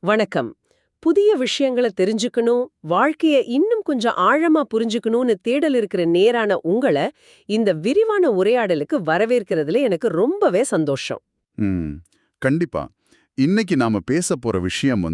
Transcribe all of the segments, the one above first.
வணக்கம். புதிய விஷயங்களை தெரிஞ்சுக்கணும், வாழ்க்கைய இன்னும் கொஞ்சம் ஆழமா புரிஞ்சுக்கணும்னு தேடல் இருக்கிற நேரான உங்கள இந்த விரிவான உரையாடலுக்கு வரவேற்கிறதுல எனக்கு ரொம்பவே சந்தோஷம். ம் கண்டிப்பா. இன்னைக்கு நாம பேச போற விஷயம்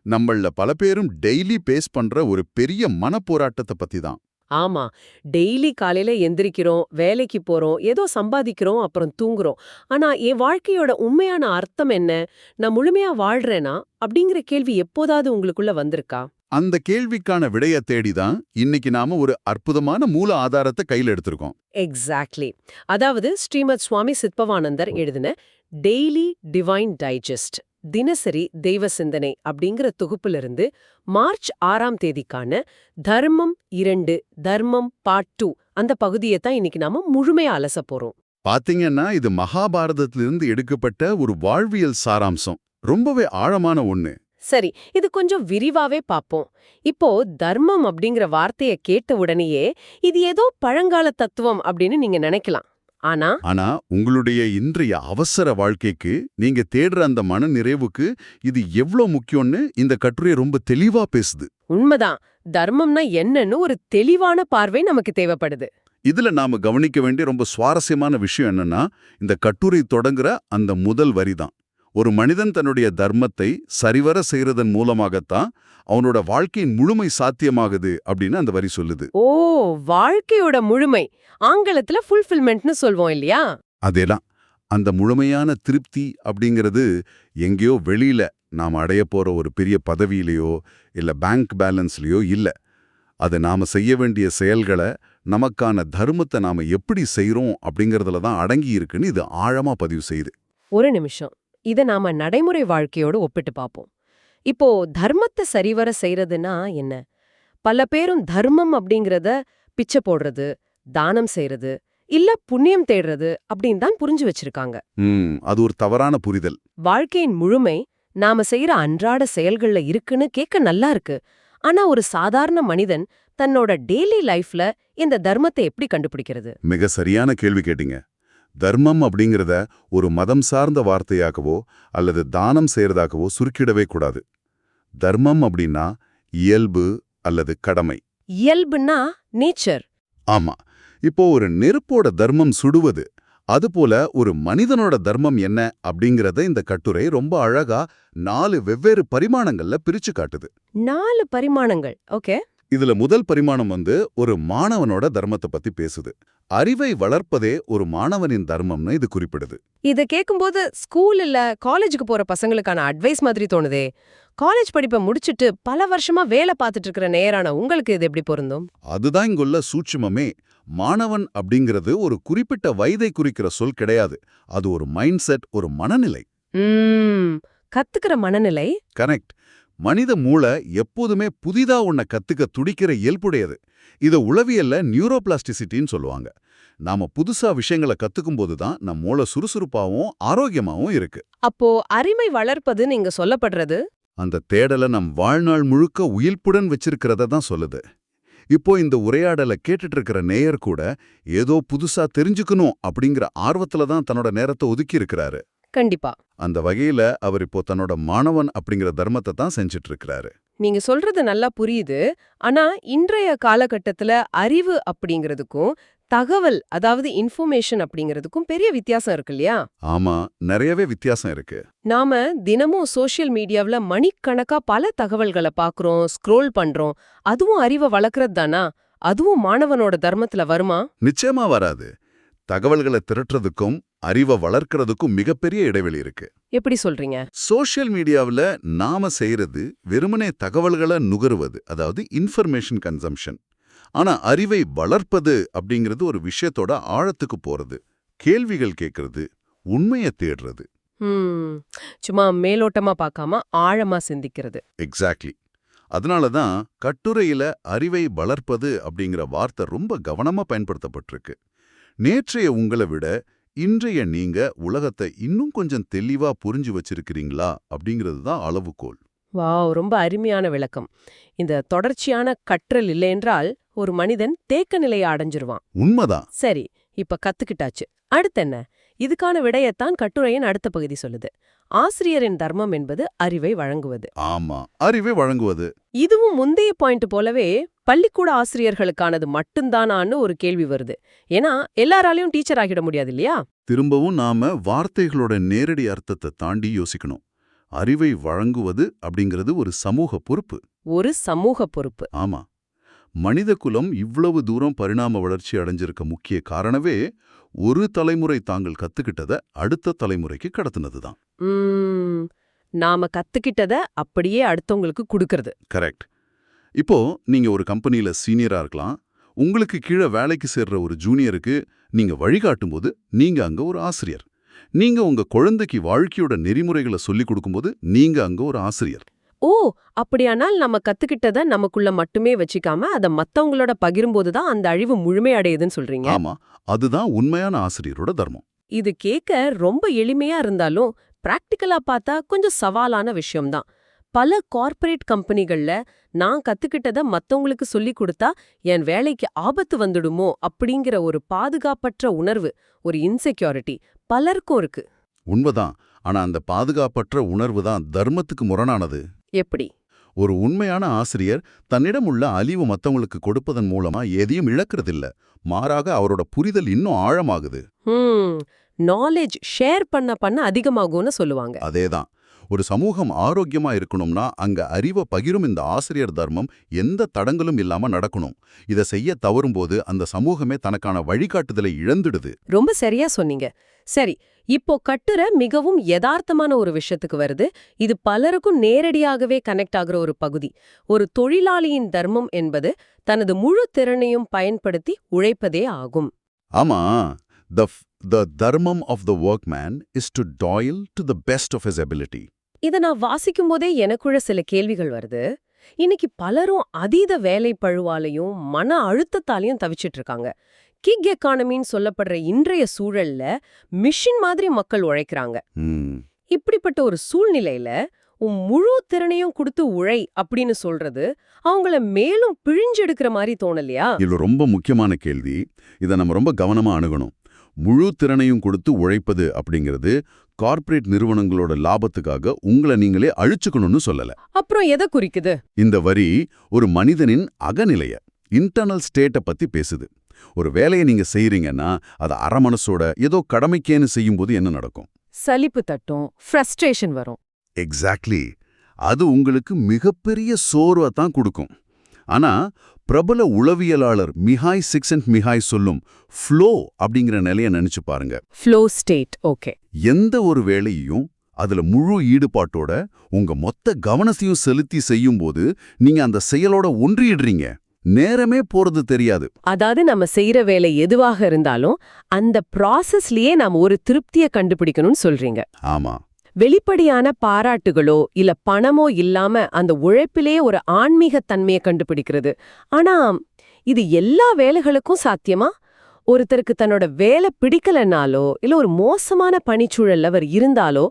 நம்மள பல பேரும் டெய்லி பேஸ் பண்ற ஒரு பெரிய மனப்போராட்டத்தை பத்தி தான். ஆமா, டெய்லி காலையில எந்திரிக்கிறோம், வேலைக்கு போறோம், ஏதோ சம்பாதிக்கிறோம், அப்புறம் தூங்குறோம். ஆனா என் வாழ்க்கையோட உண்மையான அர்த்தம் என்ன? நான் முழுமையா வாழ்றேனா? அப்படிங்கிற கேள்வி எப்போதாவது உங்களுக்குள்ள வந்திருக்கா? அந்த கேள்விக்கான விடைய தேடி தான் இன்னைக்கு நாம ஒரு அற்புதமான மூல ஆதாரத்தை கையில் எடுத்திருக்கோம். எக்ஸாக்ட்லி. அதாவது ஸ்ரீமத் சுவாமி சித்பவானந்தர் எழுதின டெய்லி டிவைன் டைஜஸ்ட் தினசரி தெய்வ சிந்தனை அப்படிங்கிற தொகுப்பிலிருந்து மார்ச் 6ஆம் தேதிக்கான தர்மம் 2 தர்மம் பார்ட் 2 அந்த பகுதியை தான் இன்னைக்கு நாம முழுமையா அலச போறோம். பாத்தீங்கன்னா இது மகாபாரதத்திலிருந்து எடுக்கப்பட்ட ஒரு வாழ்வியல் சாராம்சம். ரொம்பவே ஆழமான ஒண்ணு. சரி, இது கொஞ்சம் விரிவாவே பாப்போம். இப்போ தர்மம் அப்படிங்கிற வார்த்தைய கேட்ட உடனேயே இது ஏதோ பழங்கால தத்துவம் அப்படின்னு நீங்க நினைக்கலாம். ஆனா ஆனா உங்களுடைய இன்றைய அவசர வாழ்க்கைக்கு நீங்க தேடுற அந்த மன நிறைவுக்கு இது எவ்ளோ முக்கியம்னு இந்த கட்டுரை ரொம்ப தெளிவா பேசுது. உண்மைதான். தர்மம்னா என்னன்னு ஒரு தெளிவான பார்வை நமக்கு தேவைப்படுது. இதுல நாம கவனிக்க வேண்டிய ரொம்ப சுவாரஸ்யமான விஷயம் என்னன்னா, இந்த கட்டுரை தொடங்குற அந்த முதல் வரிதான். ஒரு மனிதன் தன்னுடைய தர்மத்தை சரிவர செய்யறதன் மூலமாகத்தான் அவனோட வாழ்க்கையின் முழுமை சாத்தியமாகுது அப்படின்னு அந்த வரி சொல்லுது. ஓ, வாழ்க்கையோட முழுமை. ஆங்கிலத்துல ஃபுல்ஃபில்மெண்ட்னு சொல்வோம் இல்லையா? அதேதான். அந்த முழுமையான திருப்தி அப்படிங்கிறது எங்கேயோ வெளியில நாம அடைய போற ஒரு பெரிய பதவியிலையோ இல்ல பேங்க் பேலன்ஸ்லயோ இல்ல. அது நாம செய்ய வேண்டிய செயல்களை, நமக்கான தர்மத்தை நாம எப்படி செய்றோம் அப்படிங்கறதுல தான் அடங்கி இருக்குன்னு இது ஆழமா பதிவு செய்யுது. ஒரு நிமிஷம். இத நாம நடைமுறை வாழ்க்கையோட ஒப்பிட்டு பாப்போம். இப்போ தர்மத்தை சரிவர செய்யறதுன்னா என்ன? பல பேரும் தர்மம் அப்படிங்கறத பிச்சை போடுறது, தானம் செய்யறது, இல்ல புண்ணியம் தேடுறது அப்படின்னு தான் புரிஞ்சு வச்சிருக்காங்க. அது ஒரு தவறான புரிதல். வாழ்க்கையின் முழுமை நாம செய்யற அன்றாட செயல்கள்ல இருக்குன்னு கேட்க நல்லா இருக்கு. ஆனா ஒரு சாதாரண மனிதன் தன்னோட டெய்லி லைஃப்ல இந்த தர்மத்தை எப்படி கண்டுபிடிக்கிறது? மிக சரியான கேள்வி கேட்டீங்க. தர்மம் அப்படிங்கிறத ஒரு மதம் சார்ந்த வார்த்தையாகவோ அல்லது தானம் செய்யறதாகவோ சுருக்கிடவே கூடாது. தர்மம் அப்படின்னா இயல்பு அல்லது கடமை. இயல்புன்னா நேச்சர். ஆமா. இப்போ ஒரு நெருப்போட தர்மம் சுடுவது, அதுபோல ஒரு மனிதனோட தர்மம் என்ன அப்படிங்கறத இந்த கட்டுரை ரொம்ப அழகா 4 வெவ்வேறு பரிமாணங்கள்ல பிரிச்சு காட்டுது. 4 பரிமாணங்கள். ஓகே. இதுல முதல் பரிமாணம் ஒரு மாணவனோட தர்மத்தை பத்தி பேசுது. அறிவை வளர்ப்பதே ஒரு மாணவனின் தர்மம்னு இது குறிப்பிடுது. இத கேக்கும்போது ஸ்கூல் இல்ல காலேஜுக்கு போற பசங்களுக்கான அட்வைஸ் மாதிரி தோணுதே. காலேஜ் படிப்பை முடிச்சிட்டு பல வருஷமா வேலை பார்த்துட்டு இருக்கிற நேரான உங்களுக்கு இது எப்படி பொருந்தும்? அதுதான் இங்குள்ள சூட்சுமமே. மாணவன் அப்படிங்கிறது ஒரு குறிப்பிட்ட வயதை குறிக்கிற சொல் கிடையாது. அது ஒரு மைண்ட் செட், ஒரு மனநிலை. கத்துக்கிற மனநிலை. கரெக்ட். மனித மூளை எப்போதுமே புதிதா ஒன்ன கத்துக்க துடிக்கிற இயல்புடையது. இத உளவியல்ல நியூரோபிளாஸ்டிசிட்டின்னு சொல்லுவாங்க. நாம புதுசா விஷயங்களை கத்துக்கும் போதுதான் நம் மூளை சுறுசுறுப்பாவும் ஆரோக்கியமாவும் இருக்கு. அப்போ அறிமை வளர்ப்பது நீங்க சொல்லப்படுறது அந்த தேடலை நம் வாழ்நாள் முழுக்க உயிர்ப்புடன் வச்சிருக்கிறத தான் சொல்லுது. இப்போ இந்த உரையாடலை கேட்டுட்டு இருக்கிற நேயர் கூட ஏதோ புதுசா தெரிஞ்சுக்கணும் அப்படிங்கிற ஆர்வத்துல தான் தன்னோட நேரத்தை ஒதுக்கி இருக்கிறாரு. கண்டிப்பா. அந்த வகையில அவர் இப்போ தன்னோட மாணவன் அப்படிங்கிற தர்மத்தை தான் செஞ்சுட்டு இருக்கிறாரு. நீங்க சொல்றது நல்லா புரியுது. ஆனா இன்றைய காலகட்டத்துல அறிவு அப்படிங்கிறதுக்கும் தகவல், அதாவது இன்ஃபர்மேஷன் அப்படிங்கிறதுக்கும் பெரிய வித்தியாசம் இருக்கு இல்லையா? ஆமா, நிறையவே வித்தியாசம் இருக்கு. நாம தினமும் சோஷியல் மீடியாவுல மணிக்கணக்கா பல தகவல்களை பாக்குறோம், ஸ்க்ரோல் பண்றோம். அதுவும் அறிவை வளர்க்கறது தானா? அதுவும் மாணவனோட தர்மத்துல வருமா? நிச்சயமா வராது. தகவல்களை திரட்டுறதுக்கும் அறிவை வளர்க்கறதுக்கும் மிகப்பெரிய இடைவெளி இருக்கு. எப்படி சொல்றீங்க? சோஷியல் மீடியாவுல நாம செய்யறது வெறுமனே தகவல்களை நுகருவது, அதாவது இன்ஃபர்மேஷன் கன்சம்ஷன். ஆனா அறிவை வளர்ப்பது அப்படிங்கிறது ஒரு விஷயத்தோட ஆழத்துக்கு போறது, கேள்விகள் கேட்கறது, உண்மையை தேடுறது. சும்மா மேலோட்டமா பார்க்காம ஆழமா சிந்திக்கிறது. எக்ஸாக்ட்லி. அதனாலதான் கட்டுரையில அறிவை வளர்ப்பது அப்படிங்கிற வார்த்தை ரொம்ப கவனமா பயன்படுத்தப்பட்டிருக்கு. நேற்றைய உங்களை விட இன்றைய நீங்க உலகத்தை இன்னும் கொஞ்சம் தெளிவா புரிஞ்சு வச்சிருக்கிறீங்களா அப்படிங்கிறது தான் அளவுகோல். வாவ், ரொம்ப அருமையான விளக்கம். இந்த தொடர்ச்சியான கற்றல் இல்லையென்றால் ஒரு மனிதன் தேக்க நிலையை அடைஞ்சிருவான். உண்மைதான். சரி, இப்ப கத்துக்கிட்டாச்சு. அடுத்து என்ன? இதுக்கான விடையத்தான் கட்டுரையின் அடுத்த பகுதி சொல்லுது. ஆசிரியரின் தர்மம் என்பது அறிவை வழங்குவது. ஆமா, அறிவை வழங்குவது. இதுவும் முந்தைய பாயிண்ட் போலவே பள்ளிக்கூட ஆசிரியர்களுக்கானது மட்டும்தானான்னு ஒரு கேள்வி வருது. ஏன்னா எல்லாராலையும் டீச்சர் ஆகிட முடியாது இல்லையா? திரும்பவும் நாம வார்த்தைகளோட நேரடி அர்த்தத்தை தாண்டி யோசிக்கணும். அறிவை வழங்குவது அப்படிங்கிறது ஒரு சமூக பொறுப்பு. ஒரு சமூக பொறுப்பு. ஆமா, மனித குலம் இவ்வளவு தூரம் பரிணாம வளர்ச்சி அடைஞ்சிருக்க முக்கிய காரணமே ஒரு தலைமுறை தாங்கள் கத்துக்கிட்டத அடுத்த தலைமுறைக்கு கடத்துனதுதான். நாம கத்துக்கிட்டத அப்படியே அடுத்தவங்களுக்கு கொடுக்கறது. கரெக்ட். இப்போ நீங்க ஒரு கம்பெனில சீனியரா இருக்கலாம். உங்களுக்கு கீழே வேலைக்கு சேர்ற ஒரு ஜூனியருக்கு நீங்க வழிகாட்டும்போது நீங்க அங்க ஒரு ஆசிரியர். நீங்க உங்க குழந்தைக்கு வாழ்க்கையோட நெறிமுறைகளை சொல்லிக் கொடுக்கும்போது நீங்க அங்க ஒரு ஆசிரியர். ஓ, அப்படியானால் நம்ம கத்துக்கிட்டத நமக்குள்ள மட்டுமே வச்சுக்காம அத மத்தவங்களோட பகிரும்போதுதான் அந்த அழிவு முழுமையடையுதுன்னு சொல்றீங்க. ஆமா, அதுதான் உண்மையான ஆசிரியரோட தர்மம். இது கேட்க ரொம்ப எளிமையா இருந்தாலும் பிராக்டிக்கலா பார்த்தா கொஞ்சம் சவாலான விஷயம்தான். பல கார்ப்பரேட் கம்பெனிகள்ல நான் கத்துக்கிட்டத மத்தவங்களுக்கு சொல்லி கொடுத்தா என் வேலைக்கு ஆபத்து வந்துடுமோ அப்படிங்கிற ஒரு பாதுகாப்பற்ற உணர்வு, ஒரு இன்செக்யூரிட்டி பலருக்கும் இருக்கு. உண்மைதான். ஆனா அந்த பாதுகாப்பற்ற உணர்வு தான் தர்மத்துக்கு முரணானது. எப்படி? ஒரு உண்மையான ஆசிரியர் தன்னிடம் உள்ள அழிவு மத்தவங்களுக்கு கொடுப்பதன் மூலமா எதையும் இழக்கிறதில்ல. மாறாக அவரோட புரிதல் இன்னும் ஆழமாகுது. நாலேஜ் ஷேர் பண்ண அதிகமாகும்னு சொல்லுவாங்க. அதேதான். ஒரு சமூகம் ஆரோக்கியமா இருக்கணும்னா அங்க அறிவை பகிரும் இந்த ஆசிரியர் தர்மம் எந்த தடங்களும் இல்லாம நடக்கணும். இதை செய்ய தவறும்போது அந்த சமூகமே தனக்கான வழிகாட்டுதலை இழந்துடுது. ரொம்ப சரியா சொன்னீங்க. சரி, இப்போ கட்டுரை மிகவும் யதார்த்தமான ஒரு விஷயத்துக்கு வருது. இது பலருக்கும் நேரடியாகவே கனெக்ட் ஆகுற ஒரு பகுதி. ஒரு தொழிலாளியின் தர்மம் என்பது தனது முழு திறனையும் பயன்படுத்தி உழைப்பதே ஆகும். ஆமா, the dharmam of the workman is to toil to the best of his ability. இத நான் வாசிக்கும் போதே எனக்குள்ள சில கேள்விகள் வருது. இன்னைக்கு பலரும் அதீத வேலை பழுவாலையும் மன அழுத்தத்தாலையும் தவிச்சிட்டு இருக்காங்க. கிக் எக்கானமின்னு சொல்லப்படுற இன்றைய சூழல்ல மிஷின் மாதிரி மக்கள் உழைக்கிறாங்க. இப்படிப்பட்ட ஒரு சூழ்நிலையில உன் முழு திறனையும் கொடுத்து உழை அப்படின்னு சொல்றது அவங்கள மேலும் பிழிஞ்செடுக்கிற மாதிரி தோணலையா? இது ரொம்ப முக்கியமான கேள்வி. இதை நம்ம ரொம்ப கவனமா அணுகணும். முழு திறனையும் கொடுத்து உழைப்பது அப்படிங்கிறது கார்ப்பரேட் நிறுவனங்களோட லாபத்துக்காக உங்களை நீங்களே அழிச்சுக்கணும்னு சொல்லல. அப்புறம் எதை குறிக்குது? இந்த வரி ஒரு மனிதனின் அகநிலைய இன்டர்னல் ஸ்டேட்டை பத்தி பேசுது. ஒரு வேலையை நீங்க செய்யறீங்கன்னா அதை அறமனசோட ஏதோ கடமைக்கேன்னு செய்யும்போது என்ன நடக்கும்? சலிப்பு தட்டும், ஃப்ரஸ்ட்ரேஷன் வரும். எக்ஸாக்ட்லி. அது உங்களுக்கு மிகப்பெரிய சோர்வை தான் கொடுக்கும். ஆனா பிரபல உளவியலாளர் மிஹாய் சிக்ஸன்ட்மிஹாய் சொல்லும் ஃப்ளோ அப்படிங்கிற நிலையை நினைச்சு பாருங்க. Flow state. ஓகே. எந்த ஒரு வேலையையும் அதுல முழு ஈடுபாட்டோட உங்க மொத்த கவனத்தையும் செலுத்தி செய்யும்போது நீங்க அந்த செயலோட ஒன்றியிடுறீங்க. நேரமே போறது தெரியாது. அதாவது நம்ம செய்யற வேலை எதுவாக இருந்தாலும் அந்த ப்ராசஸ்லயே நாம ஒரு திருப்தியை கண்டுபிடிக்கணும்னு சொல்றீங்க. ஆமா. வெளிப்படையான பாராட்டுகளோ இல்ல பணமோ இல்லாம அந்த உழைப்பிலே ஒரு ஆன்மீக தன்மையை கண்டுபிடிக்கிறது. ஆனா இது எல்லா வேலைகளுக்கும் சாத்தியமா? ஒருத்தருக்கு தன்னோட வேலை பிடிக்கலனாலோ இல்ல ஒரு மோசமான பணிச்சூழல்ல அவர் இருந்தாலோ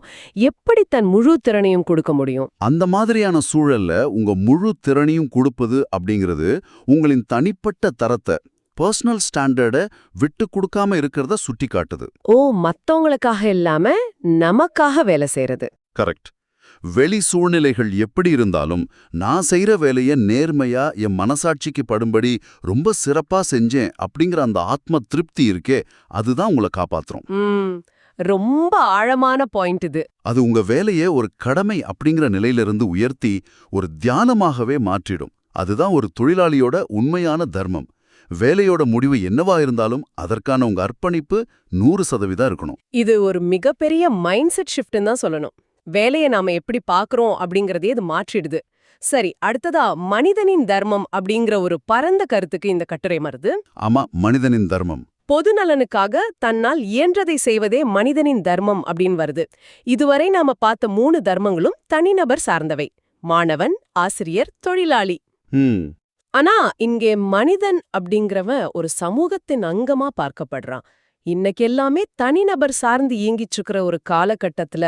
எப்படி தன் முழு திறனையும் கொடுக்க முடியும்? அந்த மாதிரியான சூழல்ல உங்க முழு திறனையும் கொடுப்பது அப்படிங்கிறது உங்களின் தனிப்பட்ட தரத்தை, பர்சனல் ஸ்டாண்டர்டை விட்டு கொடுக்காம இருக்கிறத சுட்டி காட்டுது. ஓ, மத்தவங்களுக்காக இல்லாம நமக்காக வேலை செய்யறது. கரெக்ட். வெளி சூழ்நிலைகள் எப்படி இருந்தாலும் நான் செய்யற வேலைய நேர்மையா என் மனசாட்சிக்கு படும்படி ரொம்ப சிறப்பா செஞ்சேன் அப்படிங்கிற அந்த ஆத்ம திருப்தி இருக்கே, அதுதான் உங்களை காப்பாத்துறோம். ரொம்ப ஆழமான பாயிண்ட் இது. அது உங்க வேலையை ஒரு கடமை அப்படிங்கிற நிலையிலிருந்து உயர்த்தி ஒரு தியானமாகவே மாற்றிடும். அதுதான் ஒரு தொழிலாளியோட உண்மையான தர்மம். வேலையோட முடிவு என்னவா இருந்தாலும் அதற்கான உங்க அர்ப்பணிப்பு 100% இருக்கணும். இது ஒரு மிகப்பெரிய மைண்ட் செட் ஷிஃப்ட்னு தான் சொல்லணும். வேலையை நாம எப்படி பாக்குறோம் அப்படிங்கறதே இது மாற்றிடுது. சரி, அடுத்ததா மனிதனின் தர்மம் அப்படிங்கிற ஒரு பரந்த கருத்துக்கு இந்த கட்டுரை வருது. ஆமா, மனிதனின் தர்மம். பொது நலனுக்காக தன்னால் இயன்றதை செய்வதே மனிதனின் தர்மம் அப்படின்னு வருது. இதுவரை நாம பார்த்த 3 தர்மங்களும் தனிநபர் சார்ந்தவை: மாணவன், ஆசிரியர், தொழிலாளி. ஆனா இங்கே மனிதன் அப்படிங்கிறவன் ஒரு சமூகத்தின் அங்கமா பார்க்கப்படுறான். இன்னைக்கு எல்லாமே தனிநபர் சார்ந்து இயங்கிட்டு இருக்கிற ஒரு காலகட்டத்துல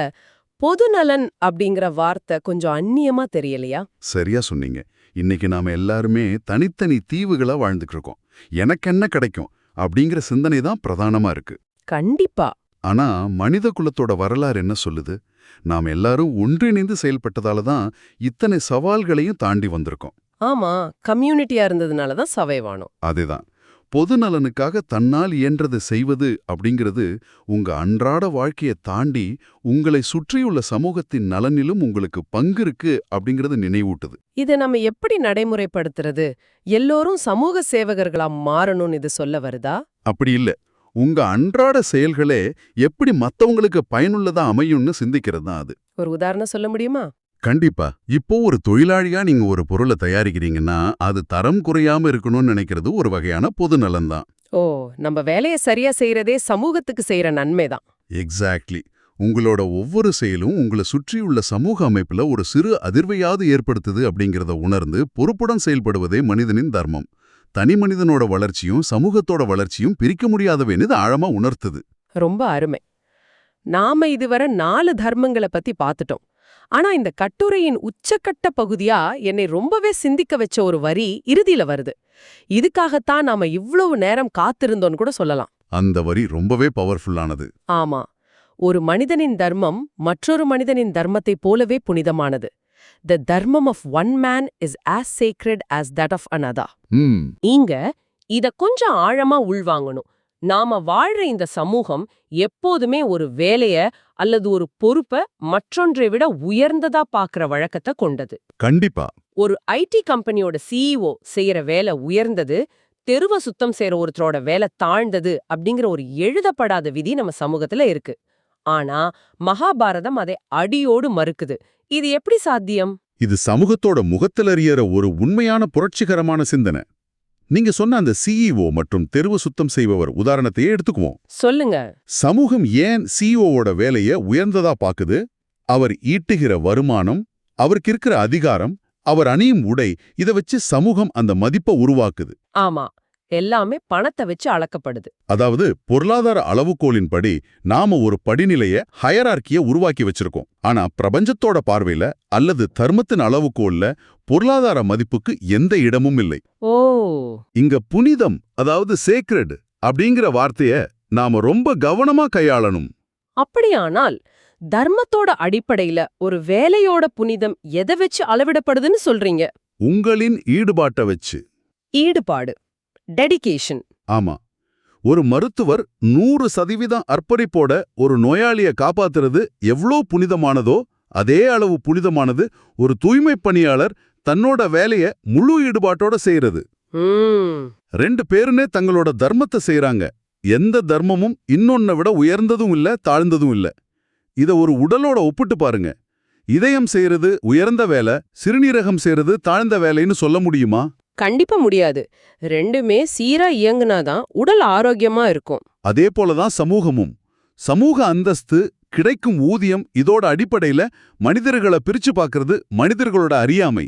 பொது நலன் அப்படிங்கிற வார்த்தை கொஞ்சம் அந்நியமா தெரியலையா? சரியா சொன்னீங்க. இன்னைக்கு நாம எல்லாருமே தனித்தனி தீவுகளா வாழ்ந்துட்டு இருக்கோம். எனக்கு என்ன கிடைக்கும் அப்படிங்கிற சிந்தனை தான் பிரதானமா இருக்கு. கண்டிப்பா. ஆனா மனித குலத்தோட வரலாறு என்ன சொல்லுது? நாம் எல்லாரும் ஒன்றிணைந்து செயல்பட்டதால தான் இத்தனை சவால்களையும் தாண்டி வந்திருக்கோம். ஆமா, கம்யூனிட்டியா இருந்ததுனால தான் சவைவானோம். அதேதான். பொது நலனுக்காக தன்னால் இயன்றதை செய்வது அப்படிங்கிறது உங்க அன்றாட வாழ்க்கையை தாண்டி உங்களை சுற்றியுள்ள சமூகத்தின் நலனிலும் உங்களுக்கு பங்கு இருக்கு அப்படிங்கறது நினைவூட்டுது. இதை நம்ம எப்படி நடைமுறைப்படுத்துறது? எல்லோரும் சமூக சேவகர்களா மாறணும்னு இது சொல்ல வருதா? அப்படி இல்ல. உங்க அன்றாட செயல்களே எப்படி மத்தவங்களுக்கு பயனுள்ளதா அமையும்னு சிந்திக்கிறது தான் அது. ஒரு உதாரணம் சொல்ல முடியுமா? கண்டிப்பா. இப்போ ஒரு தொழிலாளியா நீங்க ஒரு பொருளை தயாரிக்கிறீங்கன்னா அது தரம் குறையாம இருக்கணும்னு நினைக்கிறது ஒரு வகையான பொது நலன்தான். ஓ, நம்ம வேலையை சரியா செய்யறதே சமூகத்துக்கு செய்யற நன்மைதான். எக்ஸாக்ட்லி. உங்களோட ஒவ்வொரு செயலும் உங்களை சுற்றியுள்ள சமூக அமைப்புல ஒரு சிறு அதிர்வையாவது ஏற்படுத்துது அப்படிங்கறத உணர்ந்து பொறுப்புடன் செயல்படுவதே மனிதனின் தர்மம். தனி மனிதனோட வளர்ச்சியும் சமூகத்தோட வளர்ச்சியும் பிரிக்க முடியாதவேன்னு இது ஆழமா உணர்த்துது. ரொம்ப அருமை. நாம இதுவரை 4 தர்மங்களை பத்தி பார்த்துட்டோம். ஆனா இந்த கட்டுரையின் உச்சக்கட்ட பகுதியா என்னை ரொம்பவே சிந்திக்க வச்ச ஒரு வரி இறுதியில வருது. இதுக்காகத்தான் நாம இவ்வளவு நேரம் காத்திருந்தோன்னு கூட சொல்லலாம். அந்த வரி ரொம்பவே பவர்ஃபுல்லானது. ஆமா, ஒரு மனிதனின் தர்மம் மற்றொரு மனிதனின் தர்மத்தைப் போலவே புனிதமானது. The தர்மம் of one man is as sacred as that of another. இங்க இத கொஞ்சம் ஆழமா உள்வாங்கணும். நாம வாழ்ற இந்த சமூகம் எப்போதுமே ஒரு வேலைய அல்லது ஒரு பொறுப்ப மற்றொன்றை விட உயர்ந்ததா பாக்குற வழக்கத்தை கொண்டது. கண்டிப்பா. ஒரு ஐடி கம்பெனியோட சிஇஓ செய்யற வேலை உயர்ந்தது, தெருவ சுத்தம் செய்யற ஒருத்தரோட வேலை தாழ்ந்தது அப்படிங்கிற ஒரு எழுதப்படாத விதி நம்ம சமூகத்துல இருக்கு. ஆனா மகாபாரதம் அதை அடியோடு மறுக்குது. இது எப்படி சாத்தியம்? இது சமூகத்தோட முகத்திலறியற ஒரு உண்மையான புரட்சிகரமான சிந்தனை. நீங்க சொன்ன அந்த சிஇஓ மற்றும் தெருவு சுத்தம் செய்பவர் உதாரணத்தையே எடுத்துக்குவோம். சொல்லுங்க. சமூகம் ஏன் சிஇஓவோட வேலைய உயர்ந்ததா பாக்குது? அவர் ஈட்டுகிற வருமானம், அவருக்கு இருக்கிற அதிகாரம், அவர் அணியும் உடை, இத வச்சு சமூகம் அந்த மதிப்பை உருவாக்குது. ஆமா, எல்லாமே பணத்தை வச்சு அளக்கப்படுது. அதாவது பொருளாதார அளவுகோலின்படி நாம ஒரு படிநிலைய ஹயரார்க்கிய உருவாக்கி வச்சிருக்கோம். ஆனா பிரபஞ்சத்தோட பார்வையில அல்லது தர்மத்தின் அளவுகோல்ல பொருளாதார மதிப்புக்கு எந்த இடமும் இல்லை. ஓ, இங்க புனிதம், அதாவது சேக்ரெட் அப்படிங்கிற வார்த்தைய நாம ரொம்ப கவனமா கையாளணும். அப்படியானால் தர்மத்தோட அடிப்படையில ஒரு வேலையோட புனிதம் எதை வச்சு அளவிடப்படுதுன்னு சொல்றீங்க? உங்களின் ஈடுபாட்டை வச்சு. ஈடுபாடு, டெடிகேஷன். ஆமா. ஒரு மருத்துவர் 100% அர்ப்பணிப்போட ஒரு நோயாளிய காப்பாத்துறது எவ்ளோ புனிதமானதோ அதே அளவு புனிதமானது ஒரு தூய்மை பணியாளர் தன்னோட வேலைய முழு ஈடுபாட்டோட செய்யறது. 2 பேருனே தங்களோட தர்மத்தை செய்யறாங்க. எந்த தர்மமும் இன்னொன்ன விட உயர்ந்ததும் இல்ல தாழ்ந்ததும் இல்ல. இத ஒரு உடலோட ஒப்பிட்டு பாருங்க. இதயம் செய்யறது உயர்ந்த வேலை, சிறுநீரகம் செய்யறது தாழ்ந்த வேலைன்னு சொல்ல முடியுமா? கண்டிப்பா முடியாது. ரெண்டுமே சீரா இயங்குனாதான் உடல் ஆரோக்கியமா இருக்கும். அதே போலதான் சமூகமும். சமூக அந்தஸ்து, கிடைக்கும் ஊதியம் இதோட அடிப்படையில மனிதர்களை பிரிச்சு பார்க்கறது மனிதர்களோட அறியாமை.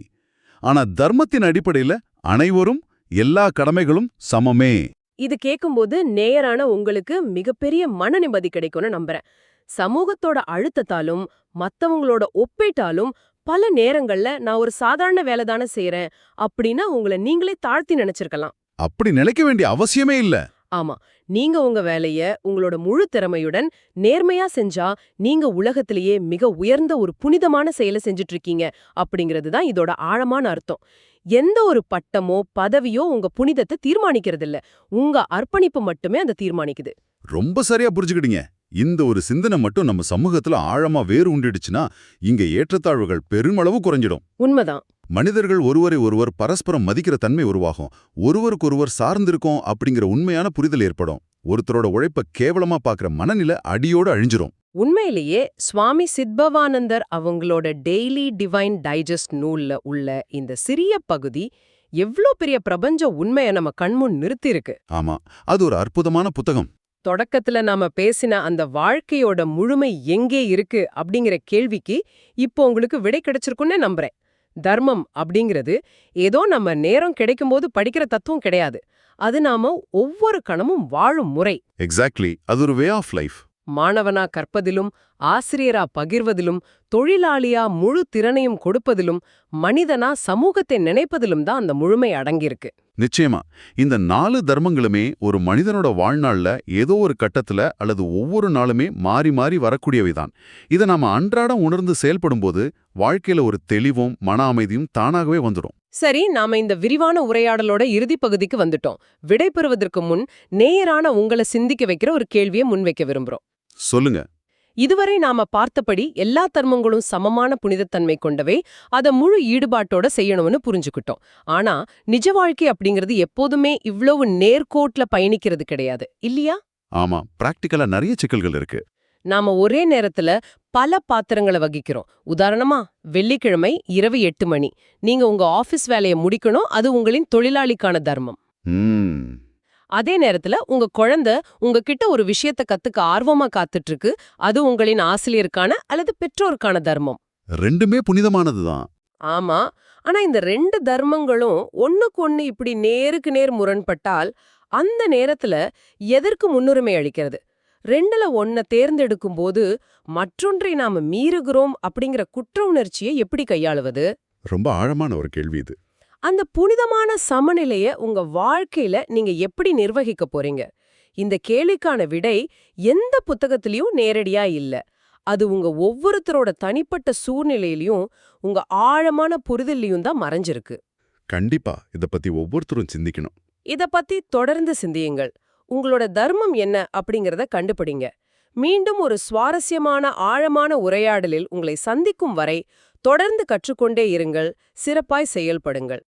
ஆனா தர்மத்தின் அடிப்படையில அனைவரும் எல்லா கடமைகளும் சமமே. இது கேட்கும்போது நேயரான உங்களுக்கு மிகப்பெரிய மன நிம்மதி கிடைக்கும்னு நம்புறேன். சமூகத்தோட அழுத்தத்தாலும் மத்தவங்களோட ஒப்பீட்டாலும் பல நேரங்கள்ல நான் ஒரு சாதாரண வேலை தானே செய்யறேன் அப்படின்னா உங்களை நீங்களே தாழ்த்தி நினைச்சிருக்கலாம். அப்படி நினைக்க வேண்டிய அவசியமே இல்ல. ஆமா, நீங்க உங்க வேலைய உங்களோட முழு திறமையுடன் நேர்மையா செஞ்சா நீங்க உலகத்திலேயே மிக உயர்ந்த ஒரு புனிதமான செயலை செஞ்சுட்டு இருக்கீங்க அப்படிங்கிறது தான் இதோட ஆழமான அர்த்தம். எந்த ஒரு பட்டமோ பதவியோ உங்க புனிதத்தை தீர்மானிக்கிறது இல்ல, உங்க அர்ப்பணிப்பு மட்டுமே அதை தீர்மானிக்குது. ரொம்ப சரியா புரிஞ்சுக்கிட்டீங்க. இந்த ஒரு சிந்தனை மட்டும் நம்ம சமூகத்துல ஆழமா வேறு உண்டிடுச்சுன்னா இங்க ஏற்றத்தாழ்வுகள் பெருமளவு குறைஞ்சிடும். உண்மைதான். மனிதர்கள் ஒருவரை ஒருவர் பரஸ்பரம் மதிக்கிற தன்மை உருவாகும். ஒருவருக்கொருவர் சார்ந்திருக்கோம் அப்படிங்கிற உண்மையான புரிதல் ஏற்படும். ஒருத்தரோட உழைப்ப கேவலமா பாக்குற மனநிலை அடியோடு அழிஞ்சிரும். உண்மையிலேயே சுவாமி சித்பவானந்தர் அவங்களோட டெய்லி டிவைன் டைஜஸ்ட் நூல்ல உள்ள இந்த சிறிய பகுதி எவ்ளோ பெரிய பிரபஞ்ச உண்மையை நம்ம கண்முன் நிறுத்திருக்கு. ஆமா, அது ஒரு அற்புதமான புத்தகம். தொடக்கத்துல நாம பேசின அந்த வாழ்க்கையோட முழுமை எங்கே இருக்கு அப்படிங்கிற கேள்விக்கு இப்போ உங்களுக்கு விடை கிடைச்சிருக்குன்னே நம்புறேன். தர்மம் அப்படிங்கிறது ஏதோ நம்ம நேரம் கிடைக்கும்போது படிக்கிற தத்துவம் கிடையாது. அது நாம ஒவ்வொரு கணமும் வாழும் முறை. எக்ஸாக்ட்லி, அது ஒரு வே ஆஃப் லைஃப். மாணவனா கற்பதிலும், ஆசிரியரா பகிர்வதிலும், தொழிலாளியா முழு திறனையும் கொடுப்பதிலும், மனிதனா சமூகத்தை நினைப்பதிலும் தான் அந்த முழுமை அடங்கியிருக்கு. நிச்சயமா. இந்த 4 தர்மங்களுமே ஒரு மனிதனோட வாழ்நாள்ல ஏதோ ஒரு கட்டத்துல அல்லது ஒவ்வொரு நாளுமே மாறி மாறி வரக்கூடியவைதான். இதை நாம அன்றாடம் உணர்ந்து செயல்படும்போது வாழ்க்கையில ஒரு தெளிவும் மன அமைதியும் தானாகவே வந்துடும். சரி, நாம இந்த விரிவான உரையாடலோட இறுதி பகுதிக்கு வந்துட்டோம். விடை பெறுவதற்கு முன் நேயரான உங்களை சிந்திக்க வைக்கிற ஒரு கேள்வியை முன்வைக்க விரும்புறோம். சொல்லுங்க. இதுவரை நாம பார்த்தபடி எல்லா தர்மங்களும் சமமான புனிதத்தன்மை கொண்டவை, அத முழு ஈடுபாட்டோட செய்யணும்னு புரிஞ்சுக்கிட்டோம். ஆனா நிஜ வாழ்க்கை அப்படிங்கிறது எப்போதுமே இவ்வளவு நேர்கோட்ல பயணிக்கிறது கிடையாது, இல்லையா? ஆமா, பிராக்டிக்கலா நிறைய சிக்கல்கள் இருக்கு. நாம ஒரே நேரத்துல பல பாத்திரங்களை வகிக்கிறோம். உதாரணமா, வெள்ளிக்கிழமை இரவு 8 மணி நீங்க உங்க ஆபீஸ் வேலையை முடிக்கணும், அது உங்களின் தொழிலாளிக்கான தர்மம். ம். அதே நேரத்துல உங்க குழந்தை உங்ககிட்ட ஒரு விஷயத்த கத்துக்க ஆர்வமா காத்துட்டு இருக்கு, அது உங்களின் ஆசிரியருக்கான அல்லது பெற்றோருக்கான தர்மம். ரெண்டுமே புனிதமானதுதான். ஆமா, ஆனா இந்த 2 தர்மங்களும் ஒண்ணுக்கு ஒண்ணு இப்படி நேருக்கு நேர் முரண்பட்டால் அந்த நேரத்துல எதற்கு முன்னுரிமை அளிக்கிறது? 2ல ஒன்ன தேர்ந்தெடுக்கும் போது மற்றொன்றை நாம மீறுகிறோம் அப்படிங்கிற குற்ற உணர்ச்சியை எப்படி கையாளுவது? ரொம்ப ஆழமான ஒரு கேள்வி இது. அந்த புனிதமான சமநிலைய உங்க வாழ்க்கையில நீங்க எப்படி நிர்வகிக்க போறீங்க? இந்த கேள்விக்கான விடை எந்த புத்தகத்திலயும் நேரடியா இல்ல. அது உங்க ஒவ்வொருத்தரோட தனிப்பட்ட சூழ்நிலையிலயும் உங்க ஆழமான புரிதல்லையும் தான் மறைஞ்சிருக்கு. கண்டிப்பா இத பத்தி ஒவ்வொருத்தரும் சிந்திக்கணும். இத பத்தி தொடர்ந்து சிந்தியுங்கள். உங்களோட தர்மம் என்ன அப்படிங்கறத கண்டுபிடிங்க. மீண்டும் ஒரு சுவாரஸ்யமான ஆழமான உரையாடலில் உங்களை சந்திக்கும் வரை தொடர்ந்து கற்றுக்கொண்டே இருங்கள், சிறப்பாய் செயல்படுங்கள்.